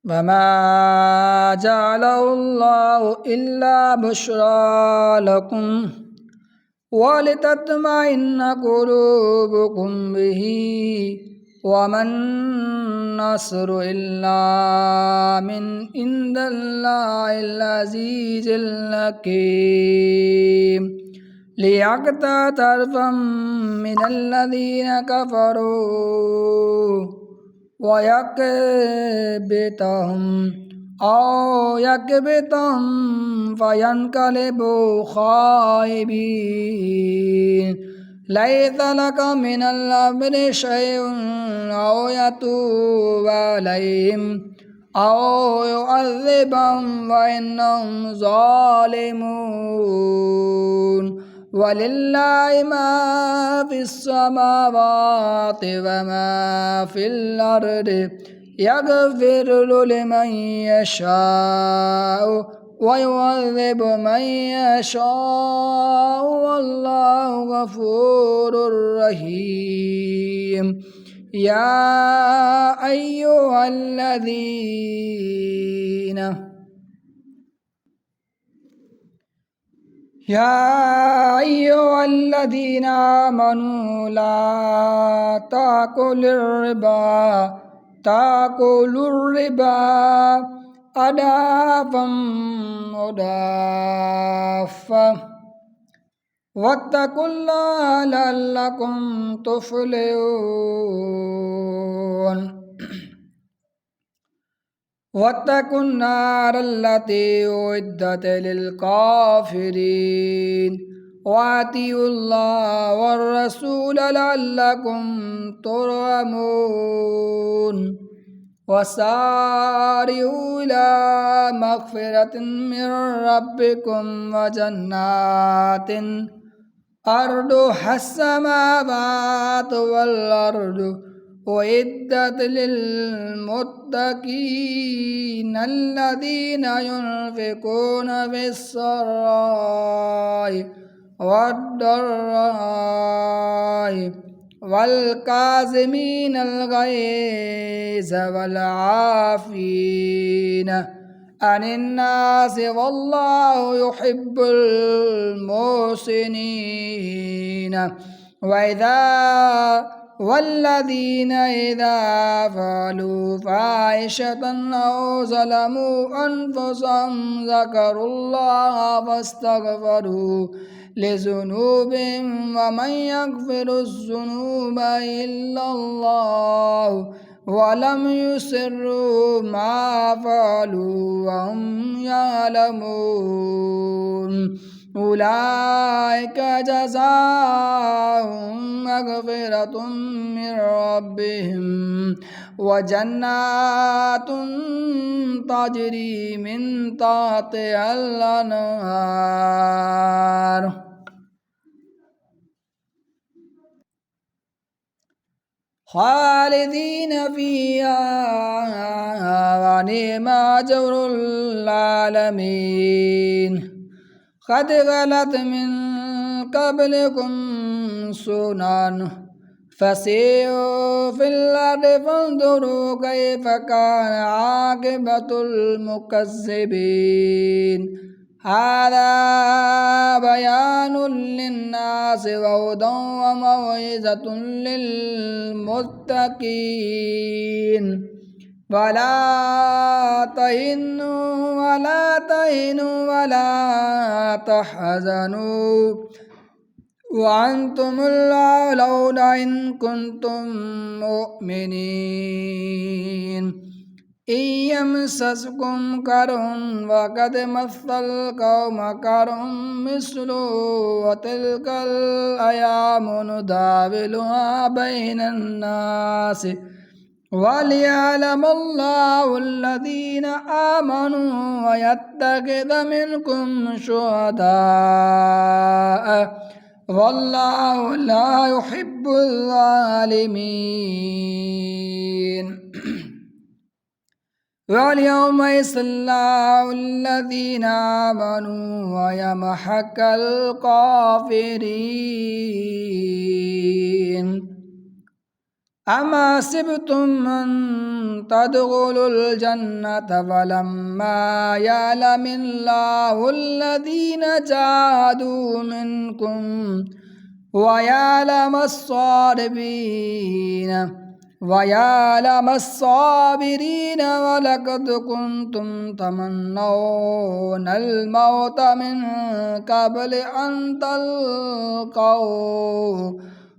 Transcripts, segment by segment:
وما جعله الله إلا بشرى لكم ولتطمئن قلوبكم به وما النصر إلا من عند الله العزيز الحكيم ليقطع طرفا من الذين كفروا ويكبتهم أو يكبتهم فينقلبوا خائبين ليس لك من الأمر شيء أو يتوب عليهم أو يعذبهم فإنهم ظالمون ولله ما في السماوات وما في الأرض يغفر لمن يشاء ويعذب من يشاء والله غفور رحيم يا أيها الذين آمنوا لا تأكلوا الربا أضعافا مضاعفة واتقوا الله لعلكم تفلحون واتقوا النار التي أعدت للكافرين وأطيعوا الله والرسول لعلكم ترحمون وسارعوا إلى مغفرة من ربكم وجنات أرضها السماوات والأرض أعدت للمتقين الذين ينفقون في السراء والضراء والكاظمين الغيظ والعافين عن الناس والله يحب المحسنين والذين إذا فعلوا فاحشة أو ظلموا أنفسهم ذكروا الله فاستغفروا لذنوبهم ومن يغفر الذنوب إلا الله ولم يصروا ما فعلوا وهم يعلمون أولئك جزاؤهم مغفرة من ربهم وجنات تجري من تحتها الأنهار خالدين فيها ونعم أجر العالمين قد خلت من قبلكم سنن فسيروا في الأرض فانظروا كيف كان عاقبة المكذبين هذا بيان للناس وهدى وموعظة للمتقين ولا تهنوا ولا تحزنوا وأنتم الأعلون إن كنتم مؤمنين إن يمسسكم كره فقد مس القوم كره مثله وتلك الأيام نداولها بين الناس وليعلم الله الذين آمنوا ويتخذ منكم شهداء والله لا يحب الظالمين واليوم يئس الله الذين آمنوا ويمحق الكافرين أم حسبتم أن تدخلوا الجنة ولما يعلم الله الذين جاهدوا منكم ويعلم الصابرين ولقد كنتم تمنون الموت من قبل أن تلقوه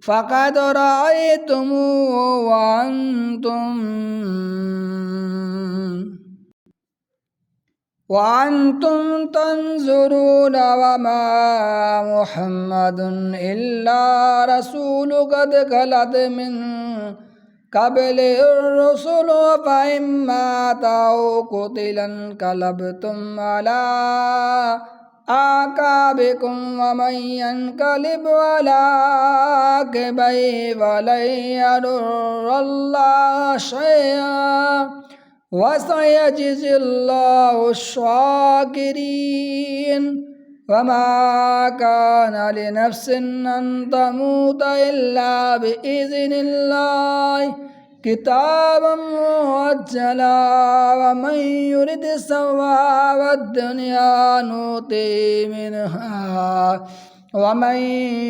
فقد رأيتموه وأنتم تنظرون وما محمد إلا رسول قد خلت من قبل الرسل فإن مات أو قتل انقلبتم على أعقابكم ومن ينقلب على عقبيه فلن يضر الله شيئا وسيجزي الله الشاكرين وما كان لنفس أن تموت إلا بإذن الله كتابا مؤجلا ومن يرد ثواب الدنيا نؤته منها ومن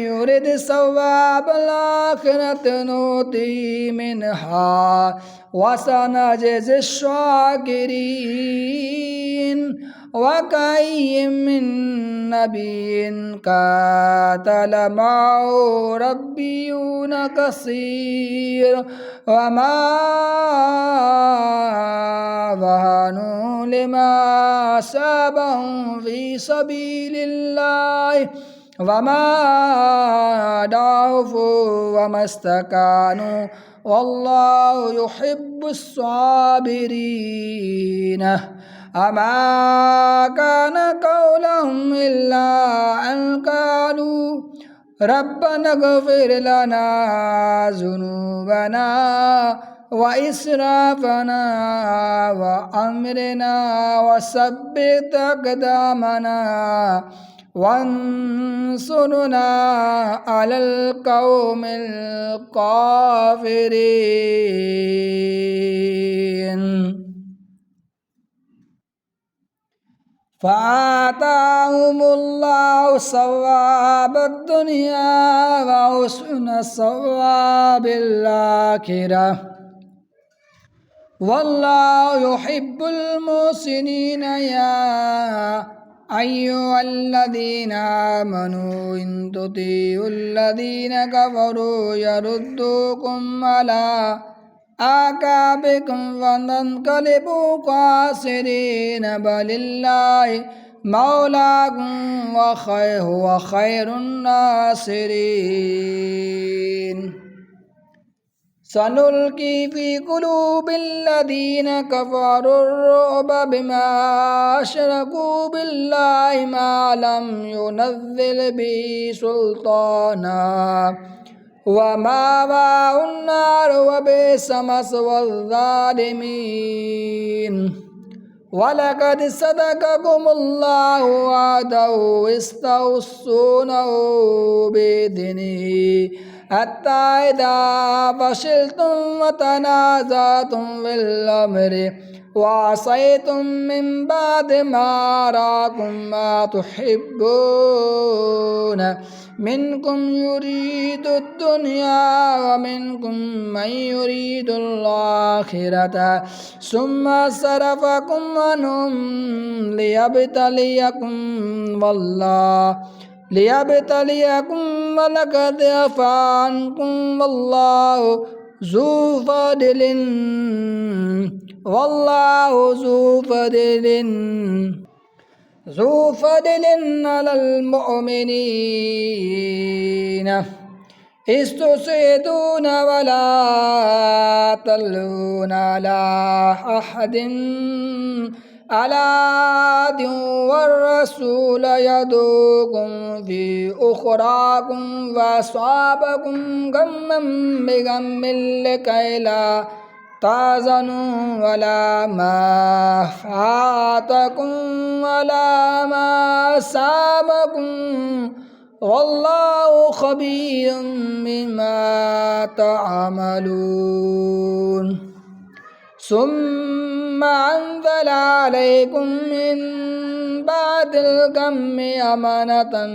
يرد ثواب الآخرة نؤته منها وسنجزي الشاكرين وكأي من نبي قاتل معه ربيون كثير وما وهنوا لما أصابهم في سبيل الله وما ضعفوا وما استكانوا والله يحب الصابرين أما كان قولهم إلا أن قالوا ربنا اغفر لنا ذنوبنا وإسرافنا وأمرنا وثبت أقدامنا وانصرنا على القوم الكافرين فآتاهم الله ثواب الدنيا وحسن ثواب الآخرة والله يحب المحسنين يا أيها الذين آمنوا إن تطيعوا الذين كفروا يردوكم على أعقابكم فتنقلبوا خاسرين بل الله مولاكم وهو خير الناصرين سنلقي في قلوب الذين كفروا الرعب بما أشركوا بالله ما لم ينزل به سلطانا ومأواهم النار وبئس مثوى الظالمين ولقد صدقكم الله وعده استوصونه بإذنه حتى إذا فشلتم وتنازعتم في الأمر وعصيتم من بعد ما أراكم ما تحبون منكم يريد الدنيا ومنكم من يريد الآخرة ثم صرفكم عنهم ليبتليكم ولقد عفا عنكم والله ذو فضل على المؤمنين إذ تصعدون ولا تلون على أحد على والرسول يدعوكم في أخراكم وأصابكم غما بغم لكي لا تحزنوا ولا ما فاتكم ولا ما أصابكم والله خبير بما تعملون ثم أنزل عليكم من بعد الغم أمنة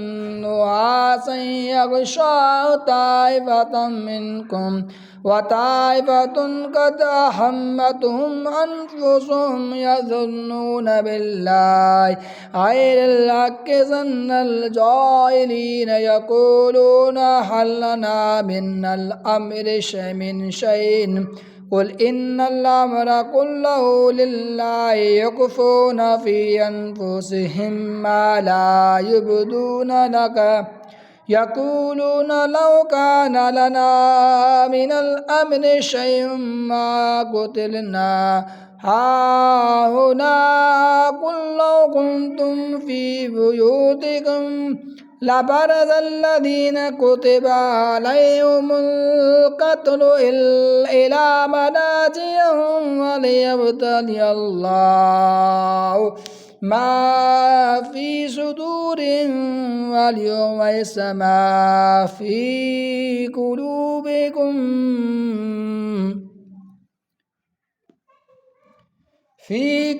نعاسا يغشى طائفة منكم وطائفة قد أهمتهم أنفسهم يظنون بالله غير الحق ظن الجاهلين يقولون هل لنا من الأمر من شيء قل إن الأمر كله لله يخفون في أنفسهم ما لا يبدون لك يقولون لو كان لنا من الأمر شيء ما قتلنا هاهنا قل لو كنتم في بيوتكم لبرز الذين كتب عليهم القتل إلى منازلهم وليبتلي الله ما في صدورهم وليميز ما في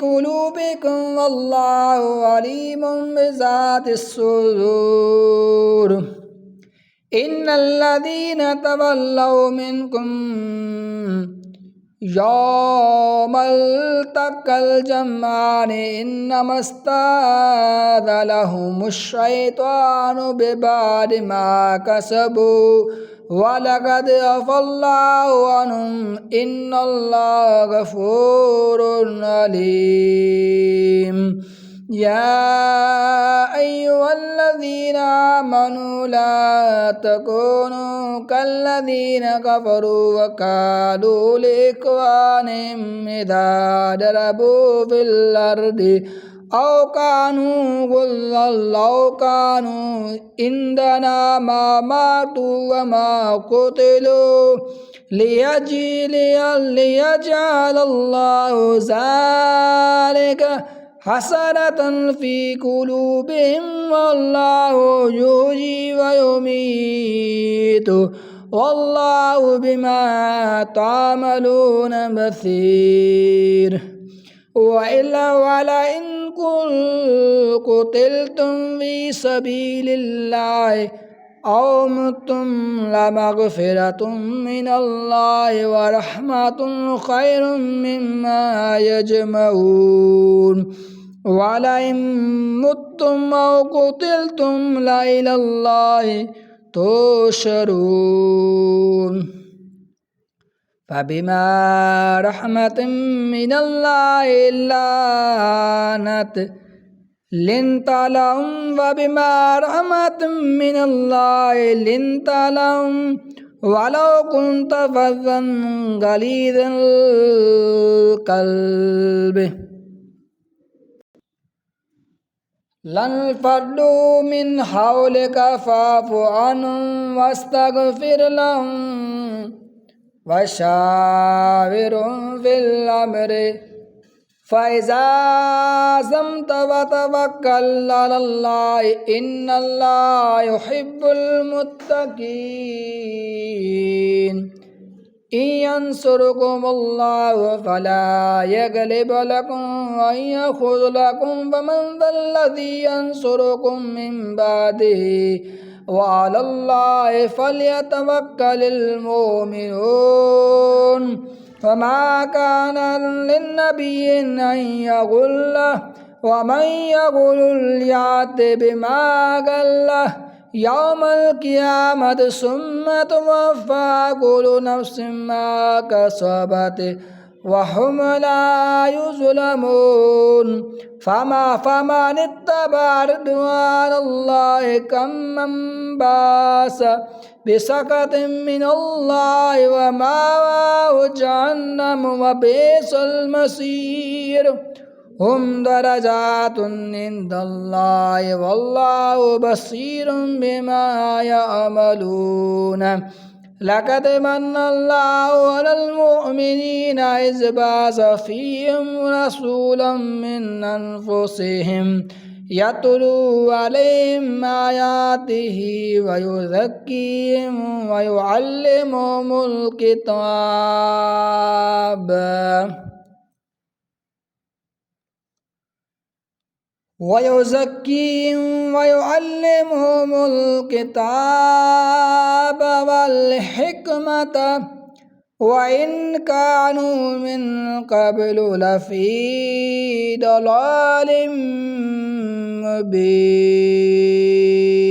قلوبكم والله عليم بذات الصدور إن الذين تولوا منكم يوم التقى الجمعان إنما استزلهم الشيطان ببعد ما كسبوا ولقد عفا الله عنهم إن الله غفور عليم يا أيها الذين آمنوا لا تكونوا كالذين كفروا وقالوا لإخوانهم إذا ضربوا في الأرض أو كانوا غزا لو كانوا عندنا ما ماتوا وما قتلوا ليجعل الله ذلك حسرة في قلوبهم والله يحيي ويميت والله بما تعملون بصير ولئن قتلتم في سبيل الله أو متم لمغفرة من الله ورحمة خير مما يجمعون ولئن متم أو قتلتم لإلى الله تحشرون فبما رحمة من الله لنت لهم وبما رحمة من الله لنت لهم ولو كنت فظا غليظ القلب لانفضوا من حولك فاعف عنهم واستغفر لهم وشاورهم في الأمر فإذا عزمت فتوكل على الله إن الله يحب المتقين إن ينصركم الله فلا يغلب لكم وإن يخذ لكم فمن ذا الذي ينصركم من بعده وعلى الله فليتوكل المؤمنون فما كان للنبي أن يغل ومن يغل يأت بما غل يوم القيامة ثم توفى كل نفس ما كسبت وهم لا يظلمون فمن اتبع رضوان الله كمن باس بسخط من الله ومأواه جهنم وبئس المصير هم درجات عند الله والله بصير بما يعملون لقد من الله على المؤمنين إذ بعث فيهم رسولا من أنفسهم يتلو عليهم آياته ويزكيهم ويعلمهم الكتاب والحكمة وإن كانوا من قبل لفي ضلال مبين.